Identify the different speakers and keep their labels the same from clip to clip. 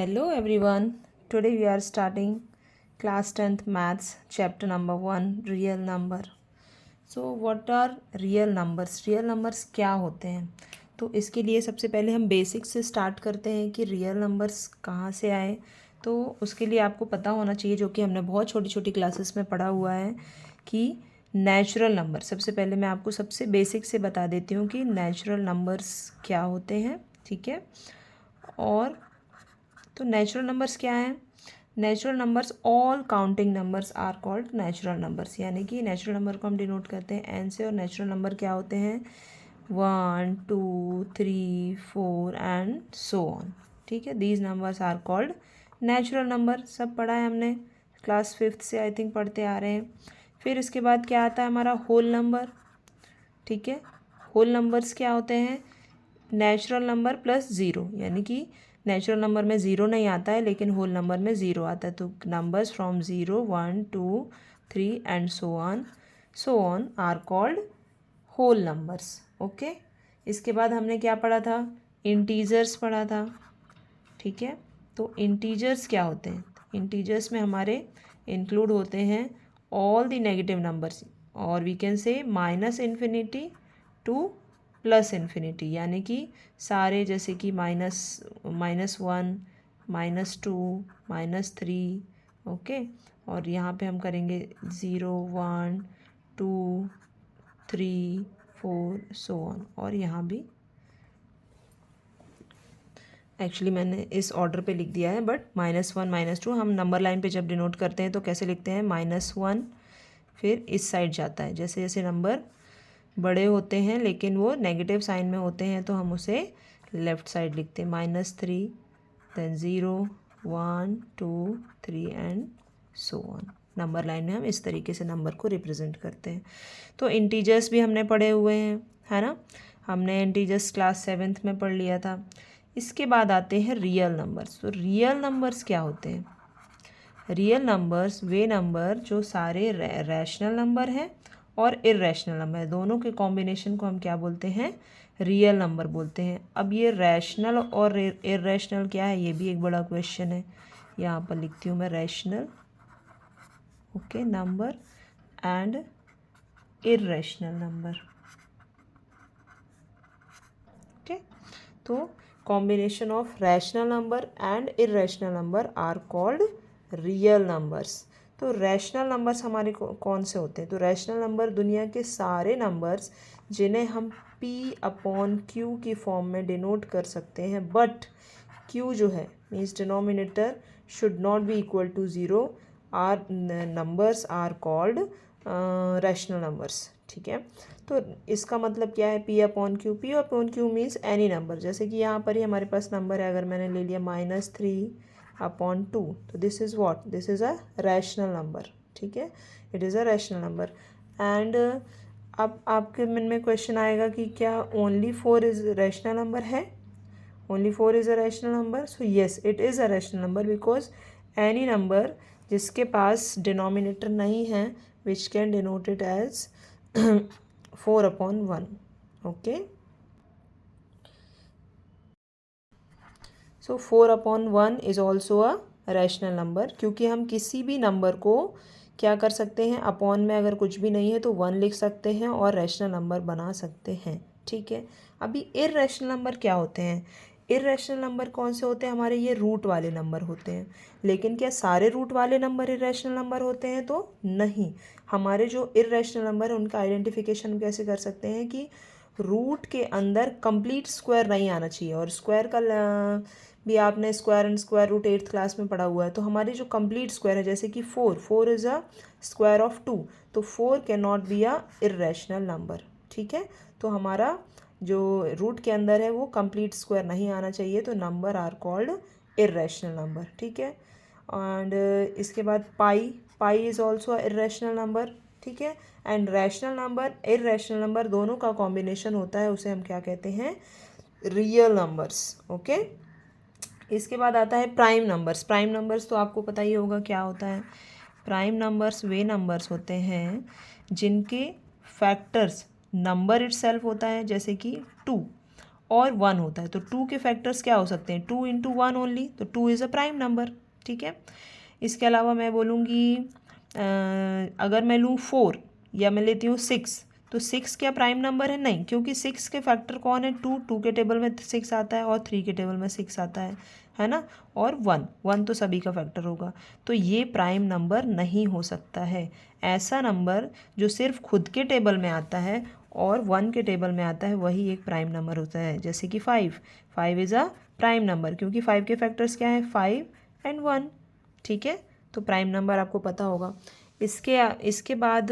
Speaker 1: Hello everyone. Today we are starting class 10th maths chapter number 1 real number. So what are real numbers? Real numbers क्या होते हैं? तो इसके लिए सबसे पहले हम बेसिक से स्टार्ट करते हैं कि रियल नंबर्स कहाँ से आए. तो उसके लिए आपको पता होना चाहिए, जो कि हमने बहुत छोटी छोटी क्लासेस में पढ़ा हुआ है, कि नेचुरल नंबर. सबसे पहले मैं आपको सबसे बेसिक से बता देती हूँ कि नेचुरल नंबर्स क्या होते हैं. ठीक है. और तो नेचुरल नंबर्स क्या हैं? Natural numbers, all counting numbers are called natural numbers. यानी कि नेचुरल नंबर को हम डिनोट करते हैं एन से. और नेचुरल नंबर क्या होते हैं? 1 2 3 4 एंड सो ऑन. ठीक है. These numbers are called natural number. सब पढ़ा है हमने, क्लास 5th से आई थिंक पढ़ते आ रहे हैं. फिर इसके बाद क्या आता है हमारा? Whole number. ठीक है. होल नंबर्स क्या होते हैं? Natural number plus zero. यानी कि नेचुरल नंबर में ज़ीरो नहीं आता है, लेकिन होल नंबर में ज़ीरो आता है. तो numbers from 0 1 2 3 and so on are called whole numbers. Okay. इसके बाद हमने क्या पढ़ा था? इंटीजर्स पढ़ा था. ठीक है. तो इंटीजर्स क्या होते हैं? इंटीजर्स में हमारे इंक्लूड होते हैं ऑल द नेगेटिव नंबर्स, और we can say minus infinity to plus infinity. यानी कि सारे, जैसे कि -1 -2 -3. ओके. और यहाँ पे हम करेंगे 0 1 2 3 4 सो ऑन. और यहाँ भी एक्चुअली मैंने इस ऑर्डर पे लिख दिया है, बट -1 -2 हम नंबर लाइन पे जब डिनोट करते हैं तो कैसे लिखते हैं? -1 फिर इस साइड जाता है. जैसे जैसे नंबर बड़े होते हैं लेकिन वो नेगेटिव साइन में होते हैं तो हम उसे लेफ़्ट साइड लिखते हैं. -3 then 0 1 2 3 and so on. Number line में हम इस तरीके से नंबर को रिप्रेजेंट करते हैं. तो इंटीजर्स भी हमने पढ़े हुए हैं, है ना. हमने इंटीजर्स क्लास 7th में पढ़ लिया था. इसके बाद आते हैं रियल नंबर्स. तो रियल नंबर्स क्या होते हैं? रियल नंबर्स वे नंबर जो सारे रैशनल नंबर हैं और इर्रेशनल नंबर है, दोनों के कॉम्बिनेशन को हम क्या बोलते हैं? रियल नंबर बोलते हैं. अब ये रैशनल और इर्रेशनल क्या है, ये भी एक बड़ा क्वेश्चन है. यहाँ पर लिखती हूँ मैं rational, okay, number and irrational number. Okay. तो combination of rational number and irrational number are called real numbers. तो रैशनल नंबर्स हमारे कौन से होते हैं? तो रैशनल नंबर दुनिया के सारे नंबर्स जिन्हें हम P/Q की फॉर्म में डिनोट कर सकते हैं, बट Q जो है means denominator should not be equal to 0, are numbers are called rational numbers. ठीक है. तो इसका मतलब क्या है? P/Q. P/Q means any number. जैसे कि यहाँ पर ही हमारे पास नंबर है, अगर मैंने ले लिया -3/2, तो this is what? This is a rational number. ठीक है. It is a rational number. And अब आपके मन में क्वेश्चन आएगा कि क्या ओनली 4 इज़ रैशनल नंबर है? Only 4 is a rational number. So yes, it is a rational number, because any number जिसके पास डिनोमिनेटर नहीं है, which can denote it as 4/1. Okay. So 4/1 is also a rational number, क्योंकि हम किसी भी नंबर को क्या कर सकते हैं? अपॉन में अगर कुछ भी नहीं है तो 1 लिख सकते हैं और रैशनल नंबर बना सकते हैं. ठीक है. अभी इर्रेशनल नंबर क्या होते हैं? इर्रेशनल नंबर कौन से होते हैं? हमारे ये रूट वाले नंबर होते हैं. लेकिन क्या सारे रूट वाले नंबर इर्रेशनल नंबर होते हैं? तो नहीं. हमारे जो इर्रेशनल नंबर है उनका आइडेंटिफिकेशन कैसे कर सकते हैं? कि रूट के अंदर कंप्लीट स्क्वायर नहीं आना चाहिए. और स्क्वायर का भी आपने square and square root 8th class में पढ़ा हुआ है. तो हमारी जो कंप्लीट स्क्वायर है, जैसे कि 4 इज़ अ स्क्वायर ऑफ 2, तो 4 can not be a irrational number. ठीक है. तो हमारा जो रूट के अंदर है वो कंप्लीट स्क्वायर नहीं आना चाहिए, तो number are called irrational number. ठीक है. एंड इसके बाद pi is also a irrational number. ठीक है. And rational number, irrational number दोनों का कॉम्बिनेशन होता है, उसे हम क्या कहते हैं? Real numbers. ओके. इसके बाद आता है प्राइम नंबर्स. प्राइम नंबर्स तो आपको पता ही होगा क्या होता है. प्राइम नंबर्स वे नंबर्स होते हैं जिनके फैक्टर्स नंबर इटसेल्फ होता है, जैसे कि 2, और 1 होता है, तो 2 के फैक्टर्स क्या हो सकते हैं, 2 इंटू 1 ओनली, तो 2 इज़ अ प्राइम नंबर, ठीक है। इसके अलावा मैं बोलूँगी अगर मैं लूँ 4 या मैं लेती हूँ 6, तो 6 क्या प्राइम नंबर है, नहीं, क्योंकि 6 के फैक्टर कौन है, 2 के टेबल में 6 आता है और 3 के टेबल में 6 आता है ना, और 1 तो सभी का फैक्टर होगा, तो ये प्राइम नंबर नहीं हो सकता है। ऐसा नंबर जो सिर्फ खुद के टेबल में आता है और 1 के टेबल में आता है वही एक प्राइम नंबर होता है। जैसे कि 5 इज़ अ प्राइम नंबर, क्योंकि 5 के फैक्टर्स क्या है, 5 एंड 1, ठीक है। तो प्राइम नंबर आपको पता होगा। इसके बाद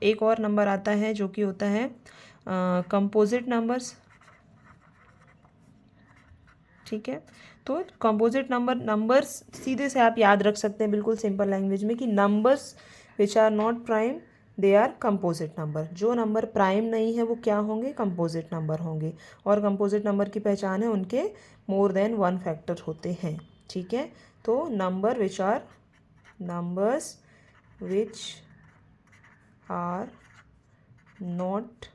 Speaker 1: एक और नंबर आता है जो कि होता है कंपोजिट नंबर्स, ठीक है। तो कंपोजिट नंबर्स सीधे से आप याद रख सकते हैं बिल्कुल सिंपल लैंग्वेज में कि numbers which are not prime they are composite number. जो नंबर प्राइम नहीं है वो क्या होंगे, कंपोजिट नंबर होंगे। और कंपोजिट नंबर की पहचान है उनके मोर देन 1 फैक्टर होते हैं, ठीक है। तो numbers which are not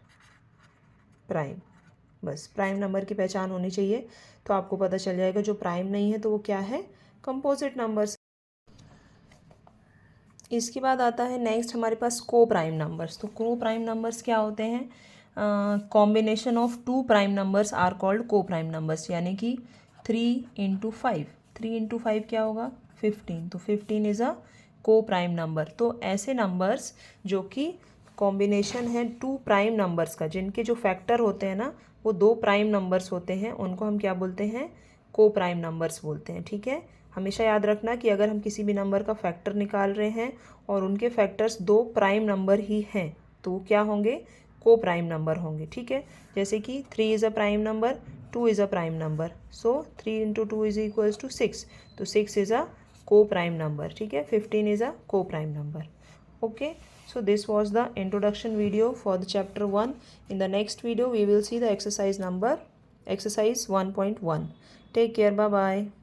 Speaker 1: prime, बस प्राइम नंबर की पहचान होनी चाहिए, तो आपको पता चल जाएगा जो प्राइम नहीं है तो वो क्या है, कंपोजिट नंबर्स। इसके बाद आता है नेक्स्ट हमारे पास को प्राइम नंबर्स। तो को प्राइम नंबर्स क्या होते हैं, combination of 2 prime numbers are called coprime numbers, यानी कि 3 इंटू 5 क्या होगा, 15, तो 15 इज़ अ को प्राइम नंबर। तो ऐसे नंबर्स जो कि कॉम्बिनेशन है 2 प्राइम नंबर्स का, जिनके जो फैक्टर होते हैं ना वो 2 प्राइम नंबर्स होते हैं, उनको हम क्या बोलते हैं, को प्राइम नंबर्स बोलते हैं, ठीक है। हमेशा याद रखना कि अगर हम किसी भी नंबर का फैक्टर निकाल रहे हैं और उनके फैक्टर्स 2 प्राइम नंबर ही हैं तो क्या होंगे, को प्राइम नंबर होंगे, ठीक है। जैसे कि 3 is a prime number, 2 is a prime number, so 3 into 2 is equals to 6, तो 6 इज़ अ को प्राइम नंबर, ठीक है। 15 इज़ अ को prime number, okay. So this was the introduction video for the chapter 1. In the next video we will see the exercise 1.1. Take care, bye bye.